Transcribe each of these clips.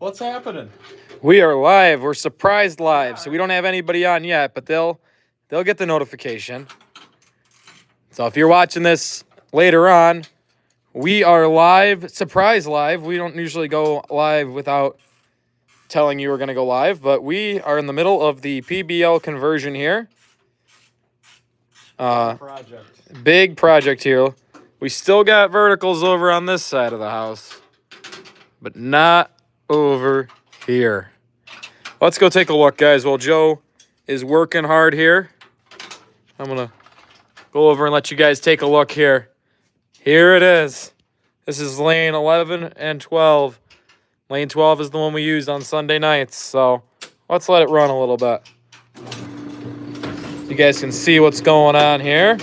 What's happening? We are live. We're surprised live, so we don't have anybody on yet, but they'll get the notification. So if you're watching this later on, we are live, surprise live. We don't usually go live without telling you we're going to go live, but we are in the middle of the PBL conversion here. Big project here. We still got verticals over on this side of the house, but not over here. Let's go take a look, guys. While Joe is working hard here, I'm going to go over and let you guys take a look here. Here it is. This is lane 11 and 12. Lane 12 is the one we used on Sunday nights, so let's let it run a little bit. You guys can see what's going on here.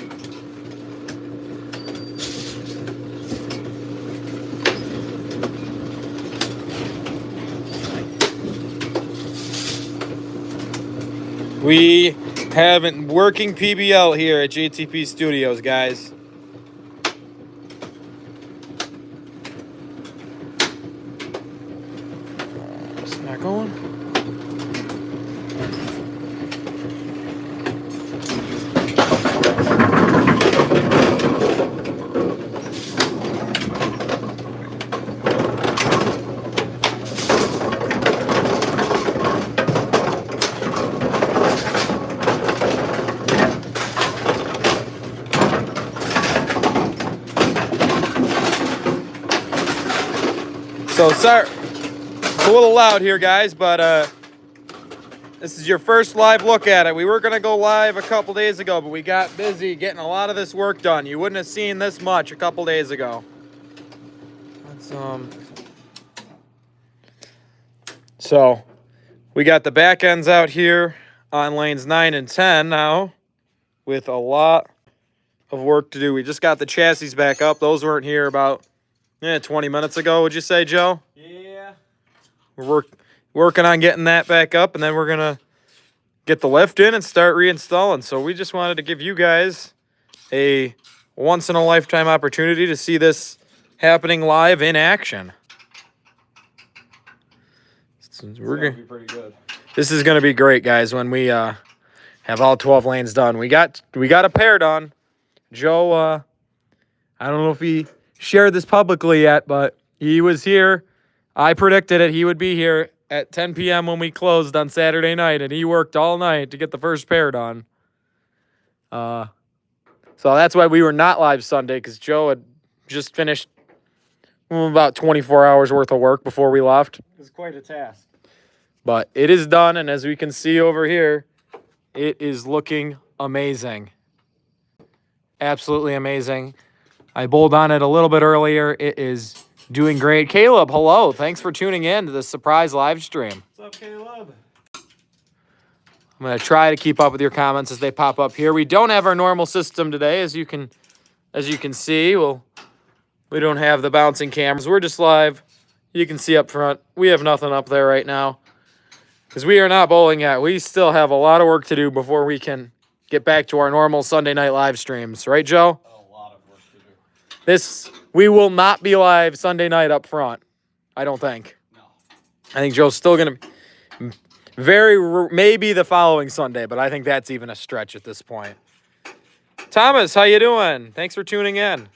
We have a working PBL here at JTP Studios, guys. It's not going. So sorry, it's a little loud here, guys, but this is your first live look at it. We were going to go live a couple days ago, but we got busy getting a lot of this work done. You wouldn't have seen this much a couple days ago. So we got the back ends out here on lanes 9 and 10 now with a lot of work to do. We just got the chassis back up. Those weren't here about 20 minutes ago, would you say, Joe? Yeah. We're working on getting that back up, and then we're going to get the lift in and start reinstalling. So we just wanted to give you guys a once-in-a-lifetime opportunity to see this happening live in action. We're gonna be pretty good. This is going to be great, guys, when we have all 12 lanes done. We got a pair done. Joe, I don't know if he shared this publicly yet, but he was here. I predicted it. He would be here at 10 p.m. when we closed on Saturday night, and he worked all night to get the first pair done. So that's why we were not live Sunday, because Joe had just finished about 24 hours worth of work before we left. It was quite a task. But it is done, and as we can see over here, it is looking amazing. Absolutely amazing. I bowled on it a little bit earlier. It is doing great. Caleb, hello. Thanks for tuning in to the surprise live stream. What's up, Caleb? I'm going to try to keep up with your comments as they pop up here. We don't have our normal system today, as you can see. We don't have the bouncing cameras. We're just live. You can see up front. We have nothing up there right now because we are not bowling yet. We still have a lot of work to do before we can get back to our normal Sunday night live streams. Right, Joe? We will not be live Sunday night up front, I don't think. No. I think Joe's still going to maybe the following Sunday, but I think that's even a stretch at this point. Thomas, how you doing? Thanks for tuning in.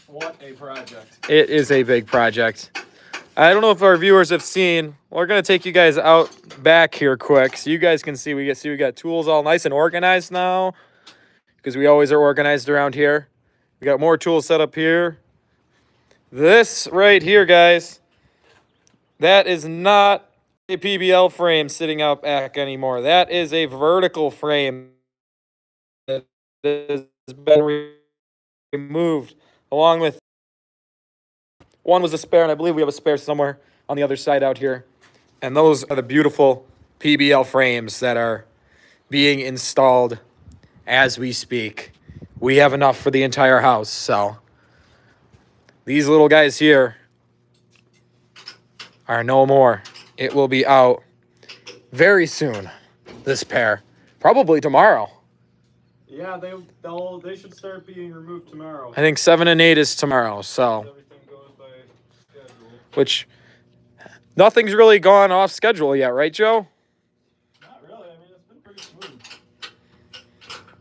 What a project. It is a big project. I don't know if our viewers have seen. We're going to take you guys out back here quick so you guys can see. We got tools all nice and organized now because we always are organized around here. We got more tools set up here. This right here, guys, that is not a PBL frame sitting out back anymore. That is a vertical frame that has been removed along with one was a spare, and I believe we have a spare somewhere on the other side out here. And those are the beautiful PBL frames that are being installed as we speak. We have enough for the entire house, so these little guys here are no more. It will be out very soon, this pair. Probably tomorrow. Yeah, they should start being removed tomorrow. I think 7 and 8 is tomorrow, so. Everything goes by schedule. Which nothing's really gone off schedule yet, right, Joe? Not really. I mean, it's been pretty smooth.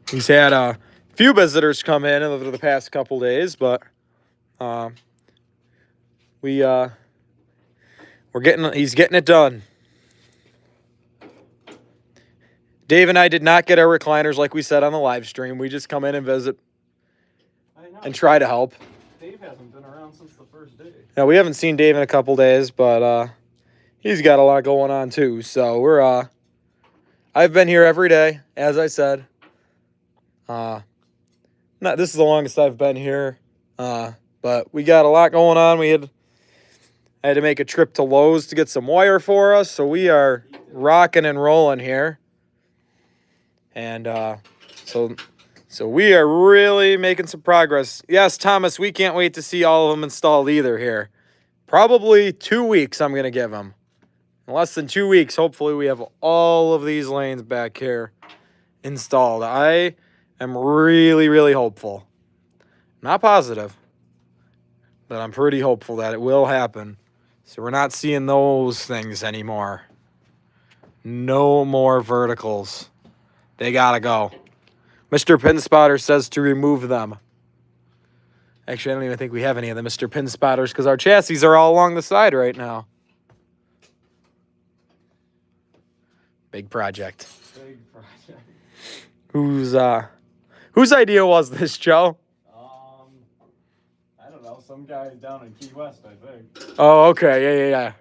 He's had a few visitors come in over the past couple days, but he's getting it done. Dave and I did not get our recliners like we said on the live stream. We just come in and visit and try to help. Dave hasn't been around since the first day. Now, we haven't seen Dave in a couple days, but he's got a lot going on too. So I've been here every day, as I said. This is the longest I've been here, but we got a lot going on. I had to make a trip to Lowe's to get some wire for us, so we are rocking and rolling here. And so we are really making some progress. Yes, Thomas, we can't wait to see all of them installed either here. Probably 2 weeks I'm going to give them. In less than 2 weeks, hopefully we have all of these lanes back here installed. I am really, really hopeful. Not positive, but I'm pretty hopeful that it will happen. So we're not seeing those things anymore. No more verticals. They gotta go. Mr. Pin Spotter says to remove them. Actually, I don't even think we have any of the Mr. Pin Spotters because our chassis are all along the side right now. Big project. Big project. Whose idea was this, Joe? I don't know. Some guy down in Key West, I think. Oh, okay. Yeah.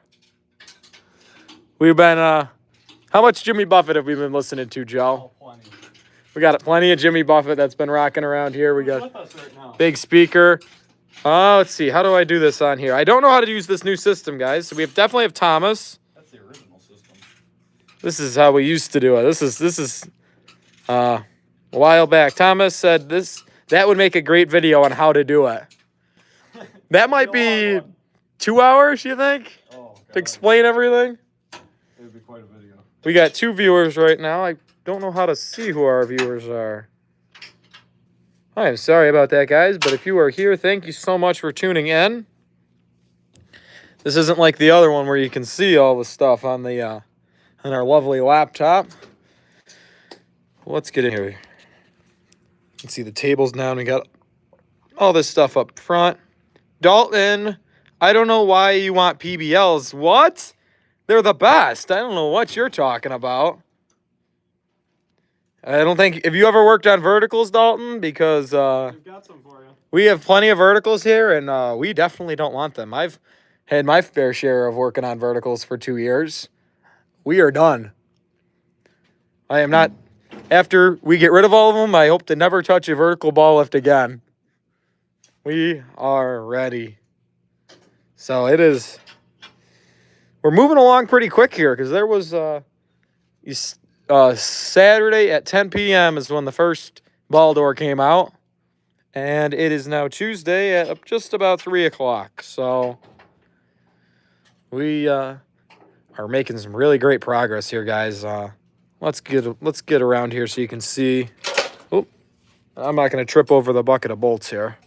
We've been, how much Jimmy Buffett have we been listening to, Joe? Oh, plenty. We got plenty of Jimmy Buffett that's been rocking around here. We got with us right now? big speaker. Let's see. How do I do this on here? I don't know how to use this new system, guys. So we definitely have Thomas. That's the original system. This is how we used to do it. This is a while back. Thomas said that would make a great video on how to do it. That might be 2 hours, you think? Oh, to explain everything? It would be quite a video. We got 2 viewers right now. I don't know how to see who our viewers are. I am sorry about that, guys, but if you are here, thank you so much for tuning in. This isn't like the other one where you can see all the stuff on the on our lovely laptop. Let's get in here. Let's see the tables now. We got all this stuff up front. Dalton, I don't know why you want PBLs. What? They're the best. I don't know what you're talking about. I don't think... Have you ever worked on verticals, Dalton? Because We've got some for you. we have plenty of verticals here, and we definitely don't want them. I've had my fair share of working on verticals for 2 years. We are done. I am not... After we get rid of all of them, I hope to never touch a vertical ball lift again. We are ready. So it is... We're moving along pretty quick here because there was... Saturday at 10 p.m. is when the first ball door came out. And it is now Tuesday at just about 3 o'clock. So we are making some really great progress here, guys. Let's get around here so you can see. Oh, I'm not going to trip over the bucket of bolts here.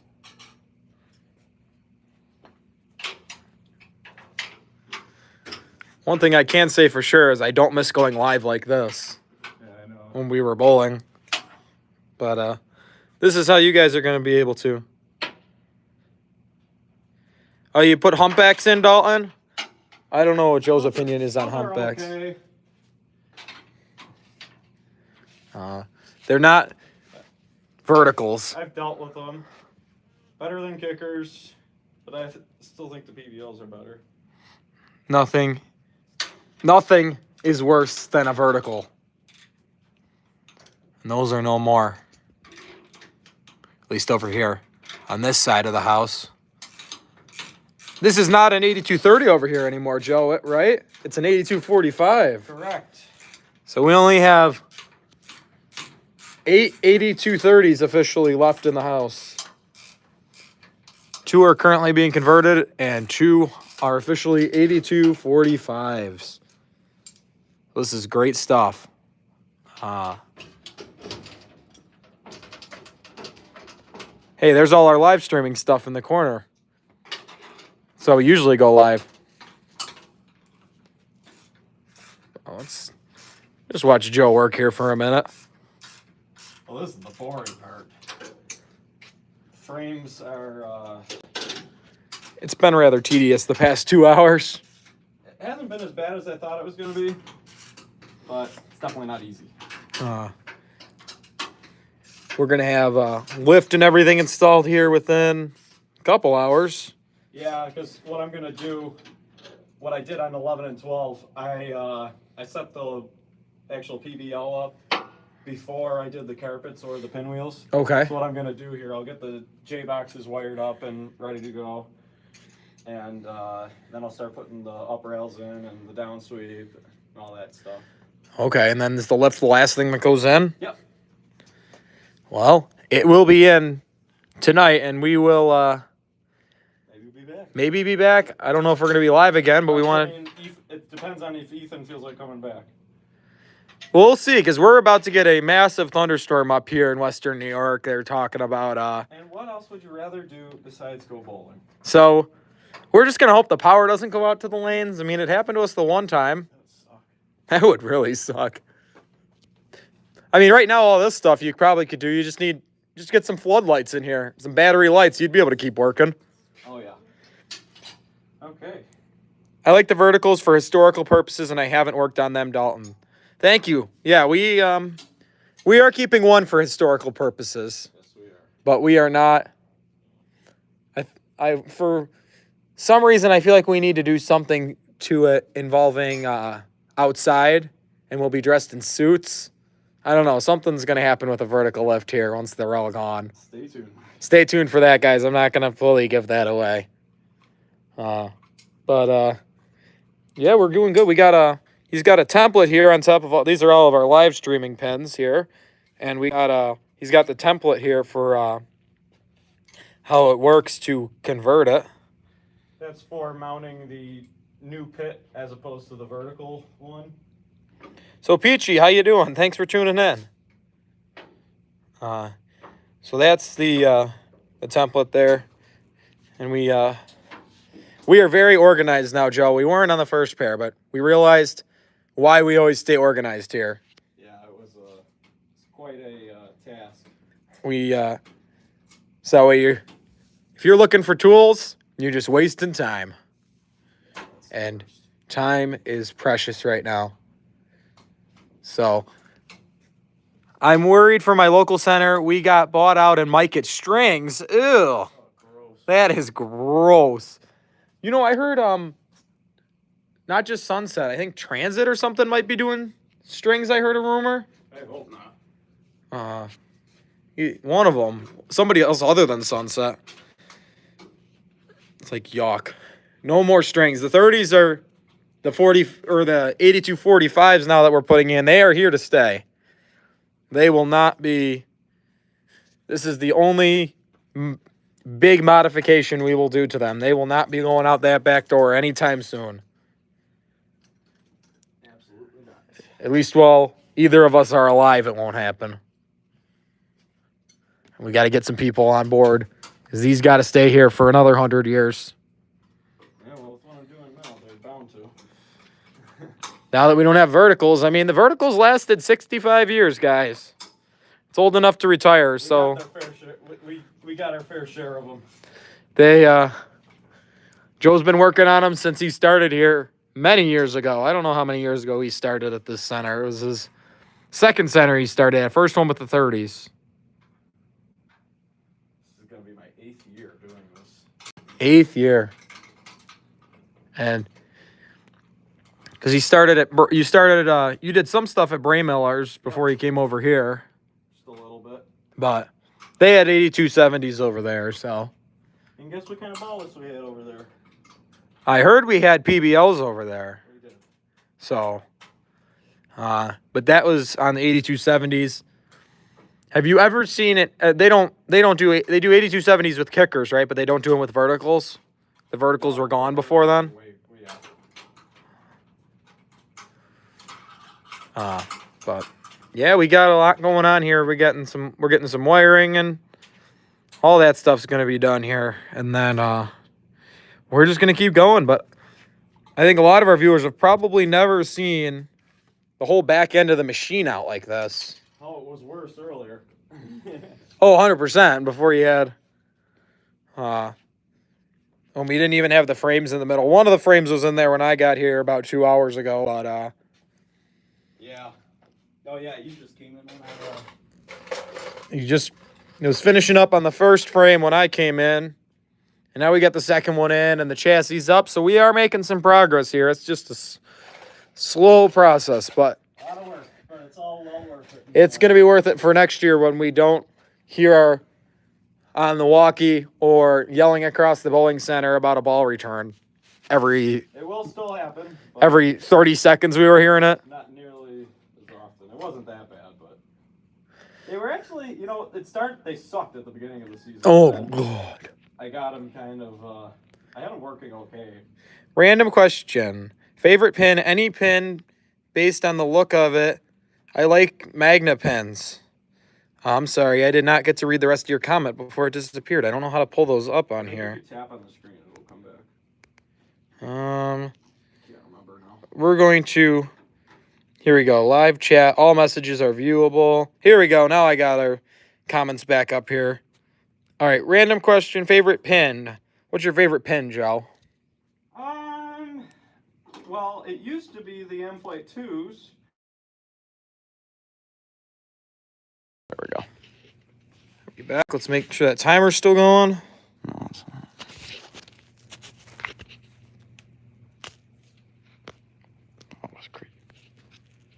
One thing I can say for sure is I don't miss going live like this. Yeah, I know. When we were bowling. But this is how you guys are going to be able to. Oh, you put humpbacks in, Dalton? I don't know what Joe's opinion is on humpbacks. Okay. They're not verticals. I've dealt with them. Better than kickers, but I still think the PBLs are better. Nothing is worse than a vertical. And those are no more. At least over here on this side of the house. This is not an 8230 over here anymore, Joe, right? It's an 8245. Correct. So we only have 8 8230s officially left in the house. 2 are currently being converted, and 2 are officially 8245s. This is great stuff. Hey, there's all our live streaming stuff in the corner. So we usually go live. let's just watch Joe work here for a minute. Well, this is the boring part. Frames are, It's been rather tedious the past 2 hours. it hasn't been as bad as I thought it was going to be, but it's definitely not easy. We're going to have lift and everything installed here within a couple hours. Yeah, because what I'm going to do, what I did on 11 and 12, I set the actual PBL up before I did the carpets or the pinwheels. Okay. So what I'm going to do here, I'll get the J-boxes wired up and ready to go. And then I'll start putting the up rails in and the down sweep and all that stuff. Okay, and then is the lift the last thing that goes in? Yep. Well, it will be in tonight, and we will maybe be back. I don't know if we're going to be live again, but we want to... It depends on if Ethan feels like coming back. We'll see, because we're about to get a massive thunderstorm up here in western New York. They're talking about... And what else would you rather do besides go bowling? So, we're just going to hope the power doesn't go out to the lanes. I mean, it happened to us the one time. That would suck. That would really suck. I mean, right now, all this stuff you probably could do. You just get some floodlights in here, some battery lights. You'd be able to keep working. Oh, yeah. Okay. I like the verticals for historical purposes, and I haven't worked on them, Dalton. Thank you. Yeah, we are keeping one for historical purposes. Yes, we are. But we are not. I for some reason I feel like we need to do something to it involving outside, and we'll be dressed in suits. I don't know. Something's gonna happen with a vertical lift here once they're all gone. Stay tuned. Stay tuned for that, guys. I'm not gonna fully give that away. But yeah, we're doing good. We got he's got a template here on top of all. These are all of our live streaming pins here, and we got he's got the template here for how it works to convert it. That's for mounting the new pit as opposed to the vertical one. So Peachy, how you doing? Thanks for tuning in. So that's the template there, and we are very organized now, Joe. We weren't on the first pair, but we realized why we always stay organized here. Yeah, it was quite a task. So if you're looking for tools, you're just wasting time, and time is precious right now. So I'm worried for my local center. We got bought out and Mike at Strings. Ew. Oh, gross. That is gross. You know, I heard not just Sunset, I think Transit or something might be doing Strings. I heard a rumor. I hope not. One of them, somebody else other than Sunset. It's like yuck. No more Strings. The 30s are the 40 or the 8245s now that we're putting in. They are here to stay. They will not be. This is the only big modification we will do to them. They will not be going out that back door anytime soon. Absolutely not. At least while either of us are alive, it won't happen. We got to get some people on board because these got to stay here for another 100 years. Yeah, well, with what I'm doing now, they're bound to. Now that we don't have verticals, I mean, the verticals lasted 65 years, guys. It's old enough to retire, so we got our fair share of them. Joe's been working on them since he started here many years ago. I don't know how many years ago he started at this center. It was his second center he started at, first one with the 30s. This is going to be my 8th year doing this. 8th year. And because you did some stuff at Bray Miller's before you came over here. Just a little bit. But they had 8270s over there, so. And guess what kind of ballast we had over there? I heard we had PBLs over there. We did. So, but that was on the 8270s. Have you ever seen it? They do 8270s with kickers, right? But they don't do them with verticals. The verticals were gone before then. But yeah, we got a lot going on here. We're getting some wiring and all that stuff's gonna be done here, and then we're just gonna keep going. But I think a lot of our viewers have probably never seen the whole back end of the machine out like this. Oh, it was worse earlier. Oh, 100% before you had, we didn't even have the frames in the middle. One of the frames was in there when I got here about 2 hours ago, but, yeah. Oh, yeah, you just came in when it was finishing up on the first frame when I came in. And now we got the second one in and the chassis up. So we are making some progress here. It's just a slow process, but a lot of work, but it's all well worth it. it's going to be worth it for next year when we don't hear on the walkie or yelling across the bowling center about a ball return It will still happen. every 30 seconds we were hearing it. Not nearly as often. It wasn't that bad, but they were actually, you know, they sucked at the beginning of the season. Oh, God. I got them kind of, I had them working okay. Random question. Favorite pin, any pin based on the look of it. I like Magna pins. I'm sorry, I did not get to read the rest of your comment before it disappeared. I don't know how to pull those up on here. If you tap on the screen, it will come back. Can't remember now. We're going to, here we go, live chat. All messages are viewable. Here we go. Now I got our comments back up here. All right, random question, favorite pin. What's your favorite pin, Joe? Well, it used to be the M-Flight 2s. There we go. Be back. Let's make sure that timer's still going.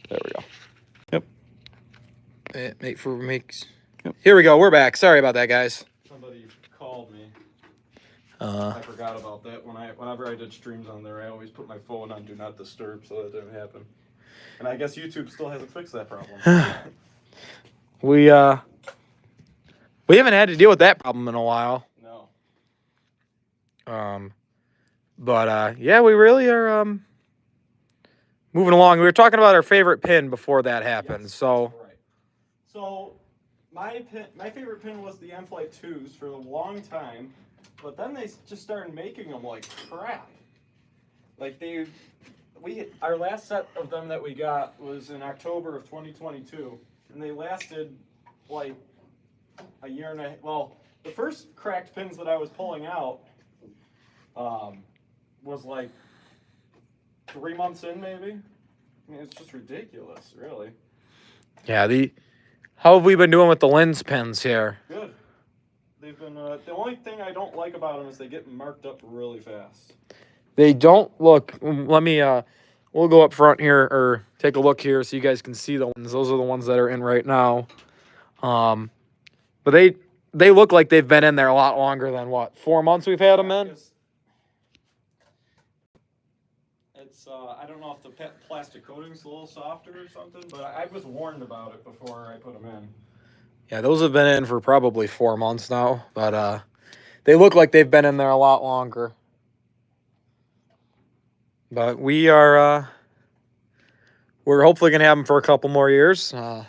There we go. Yep. Yep. Here we go. We're back. Sorry about that, guys. Somebody called me. I forgot about that. Whenever I did streams on there, I always put my phone on Do Not Disturb so that didn't happen. And I guess YouTube still hasn't fixed that problem. We haven't had to deal with that problem in a while. No. But yeah, we really are moving along. We were talking about our favorite pin before that happened. Yes, so right. So my favorite pin was the M-Flight 2s for a long time, but then they just started making them like crap. Like our last set of them that we got was in October of 2022, and they lasted like a year and a half. Well, the first cracked pins that I was pulling out was like 3 months in, maybe. I mean, it's just ridiculous, really. yeah, how have we been doing with the lens pins here? Good. They've been the only thing I don't like about them is they get marked up really fast. They don't look. Let me. We'll go up front here or take a look here so you guys can see the ones. Those are the ones that are in right now. But they look like they've been in there a lot longer than what, 4 months we've had them in. It's I don't know if the plastic coating's a little softer or something, but I was warned about it before I put them in. Yeah, those have been in for probably 4 months now, but they look like they've been in there a lot longer. But we're hopefully going to have them for a couple more years. Yeah,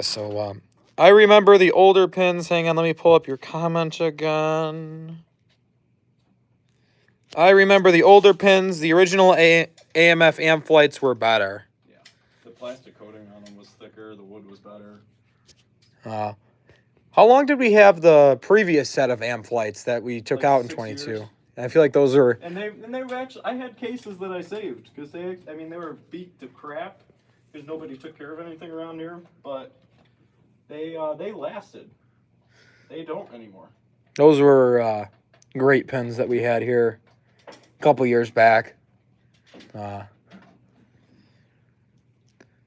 so I remember the older pins. Hang on, let me pull up your comment again. I remember the older pins. The original AMF amp flights were better. Yeah, the plastic coating on them was thicker. The wood was better. How long did we have the previous set of amp flights that we took out in 22? Years. I feel like those are. And they were actually, I had cases that I saved because they were beat to crap because nobody took care of anything around here. But they lasted. They don't anymore. Those were great pins that we had here a couple years back.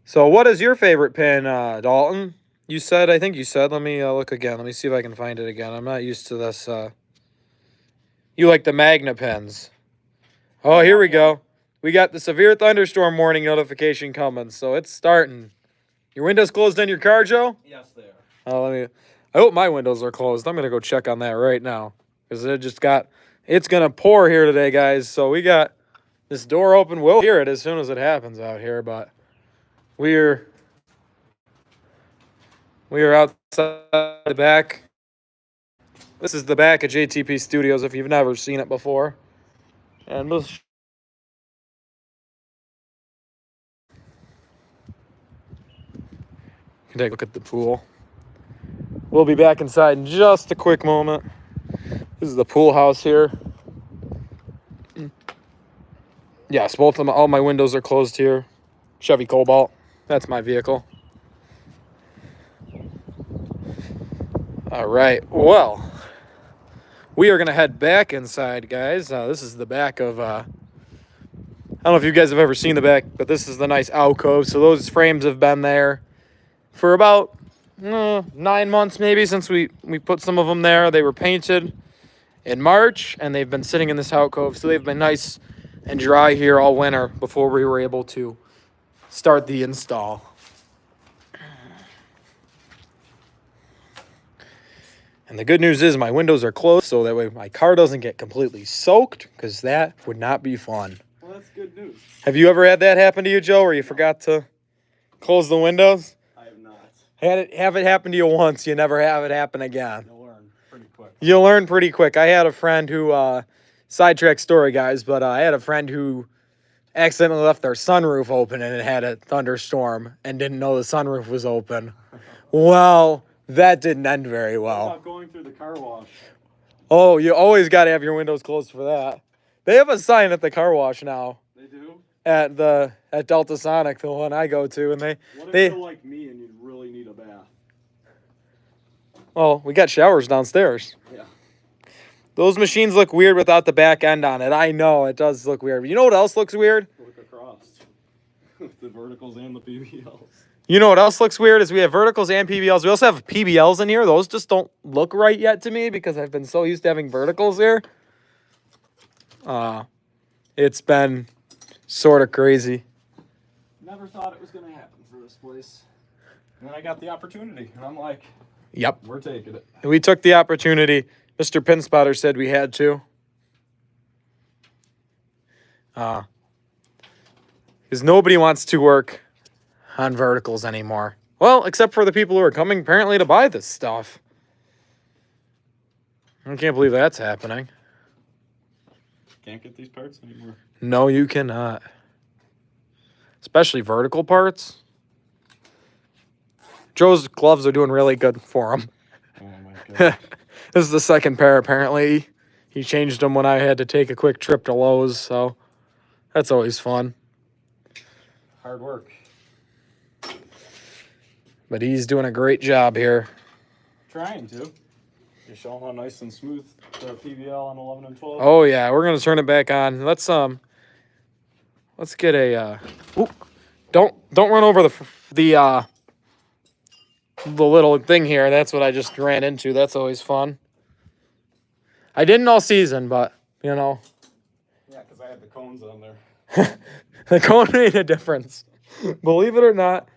So what is your favorite pin, Dalton? I think you said, let me look again. Let me see if I can find it again. I'm not used to this. You like the Magna pins. Oh, here we go. We got the severe thunderstorm warning notification coming, so it's starting. Your windows closed on your car, Joe? Yes, they are. Oh, I hope my windows are closed. I'm going to go check on that right now because it's going to pour here today, guys. So we got this door open. We'll hear it as soon as it happens out here, but we're outside the back. This is the back of JTP Studios if you've never seen it before. And we'll can take a look at the pool. We'll be back inside in just a quick moment. This is the pool house here. Yes, both of them, all my windows are closed here. Chevy Cobalt. That's my vehicle. All right. Well, we are going to head back inside, guys. This is the back of... I don't know if you guys have ever seen the back, but this is the nice alcove. So those frames have been there for about 9 months maybe since we put some of them there. They were painted in March, and they've been sitting in this alcove. So they've been nice and dry here all winter before we were able to start the install. And the good news is my windows are closed, so that way my car doesn't get completely soaked, because that would not be fun. Well, that's good news. Have you ever had that happen to you, Joe, where you forgot to close the windows? I have not. Have it happen to you once, you never have it happen again. You'll learn pretty quick. You'll learn pretty quick. I had a friend who, sidetrack story, guys, but I had a friend who accidentally left their sunroof open and it had a thunderstorm and didn't know the sunroof was open. Well, that didn't end very well. What about going through the car wash? Oh, you always got to have your windows closed for that. They have a sign at the car wash now. They do? At Delta Sonic, the one I go to, and What if they you're like me and you really need a bath? well, we got showers downstairs. Yeah. Those machines look weird without the back end on it. I know it does look weird. But you know what else looks weird? Look across. The verticals and the PBLs. You know what else looks weird is we have verticals and PBLs. We also have PBLs in here. Those just don't look right yet to me because I've been so used to having verticals here. It's been sort of crazy. Never thought it was going to happen for this place. And then I got the opportunity, and I'm like, Yep. we're taking it. We took the opportunity. Mr. Pinspotter said we had to. Because nobody wants to work on verticals anymore. Well, except for the people who are coming apparently to buy this stuff. I can't believe that's happening. Can't get these parts anymore. No, you cannot. Especially vertical parts. Joe's gloves are doing really good for him. Oh my god. This is the second pair, apparently. He changed them when I had to take a quick trip to Lowe's, so that's always fun. Hard work. But he's doing a great job here. Trying to. You're showing how nice and smooth the PBL on 11 and 12. Oh yeah, we're gonna turn it back on. Let's get a. Don't run over the little thing here. That's what I just ran into. That's always fun. I didn't all season, but you know. Yeah, because I had the cones on there. The cone made a difference. Believe it or not,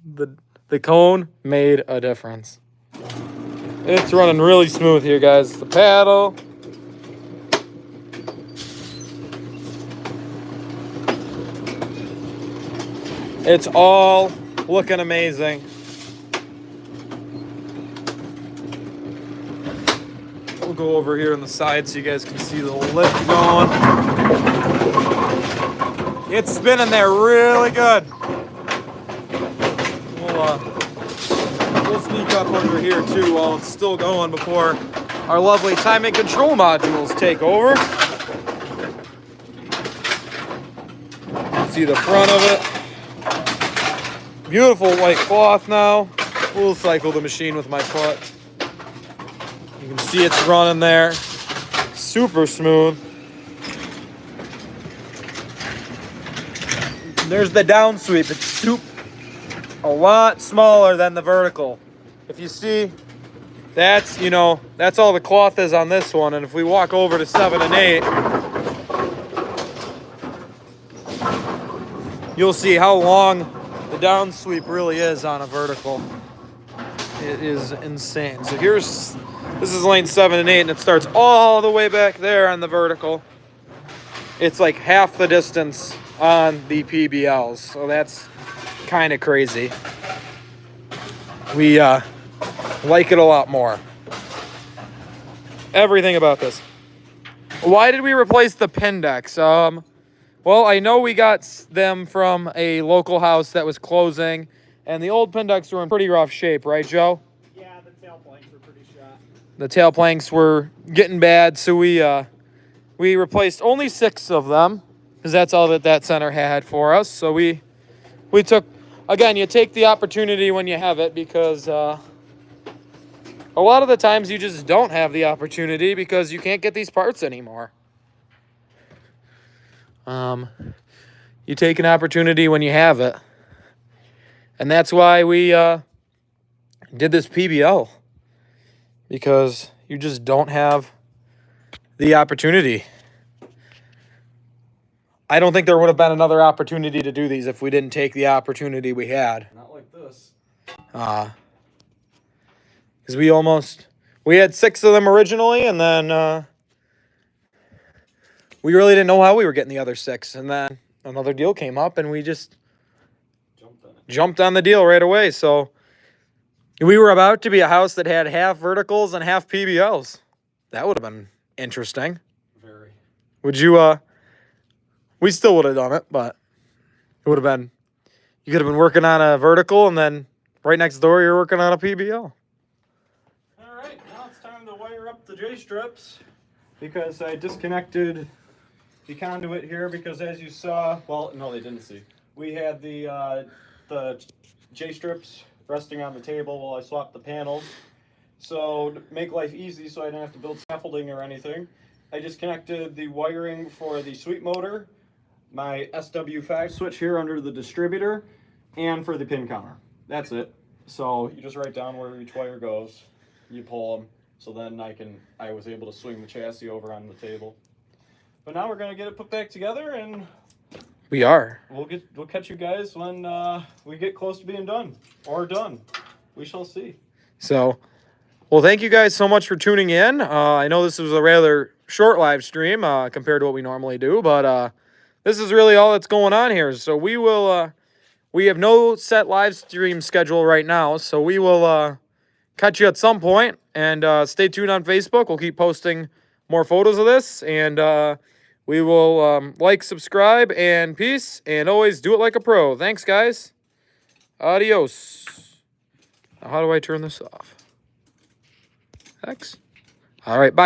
the cone made a difference. It's running really smooth here, guys. The paddle. It's all looking amazing. We'll go over here on the side so you guys can see the lift going. It's spinning there really good. We'll sneak up under here too while it's still going before our lovely timing control modules take over. See the front of it. Beautiful white cloth now. We'll cycle the machine with my foot. You can see it's running there. Super smooth. There's the down sweep. It's a lot smaller than the vertical. If you see, that's all the cloth is on this one. And if we walk over to 7 and 8, you'll see how long the down sweep really is on a vertical. It is insane. So this is lane 7 and 8, and it starts all the way back there on the vertical. It's like half the distance on the PBLs, so that's kind of crazy. We like it a lot more. Everything about this. Why did we replace the Pindex? Well, I know we got them from a local house that was closing, And the old pin decks were in pretty rough shape, right, Joe? Yeah, the tail planks were pretty shot. The tail planks were getting bad, so we replaced only 6 of them because that's all that center had for us. So we took, again, you take the opportunity when you have it, because a lot of the times you just don't have the opportunity because you can't get these parts anymore. You take an opportunity when you have it. And that's why we did this PBL, because you just don't have the opportunity. I don't think there would have been another opportunity to do these if we didn't take the opportunity we had. Not like this. Because we had 6 of them originally, and then we really didn't know how we were getting the other 6. And then another deal came up, and we just jumped on the deal right away. So we were about to be a house that had half verticals and half PBLs. That would have been interesting. Very. Would you, we still would have done it, but it would have been, you could have been working on a vertical, and then right next door you're working on a PBL. All right, now it's time to wire up the J-strips, because I disconnected the conduit here, because as you saw, well, no, they didn't see. We had the J-strips resting on the table while I swapped the panels. So to make life easy, so I didn't have to build scaffolding or anything, I just connected the wiring for the sweep motor, my SW5 switch here under the distributor, and for the pin counter. That's it. So you just write down where each wire goes, you pull them, so then I was able to swing the chassis over on the table. But now we're gonna get it put back together, and We are. we'll catch you guys when we get close to being done, or done. We shall see. So, well, thank you guys so much for tuning in. I know this was a rather short live stream compared to what we normally do, but this is really all that's going on here. So we have no set live stream schedule right now, so we will catch you at some point, and stay tuned on Facebook. We'll keep posting more photos of this, and we will like, subscribe, and peace, and always do it like a pro. Thanks, guys. Adios. Now, how do I turn this off? X. All right, bye, guys.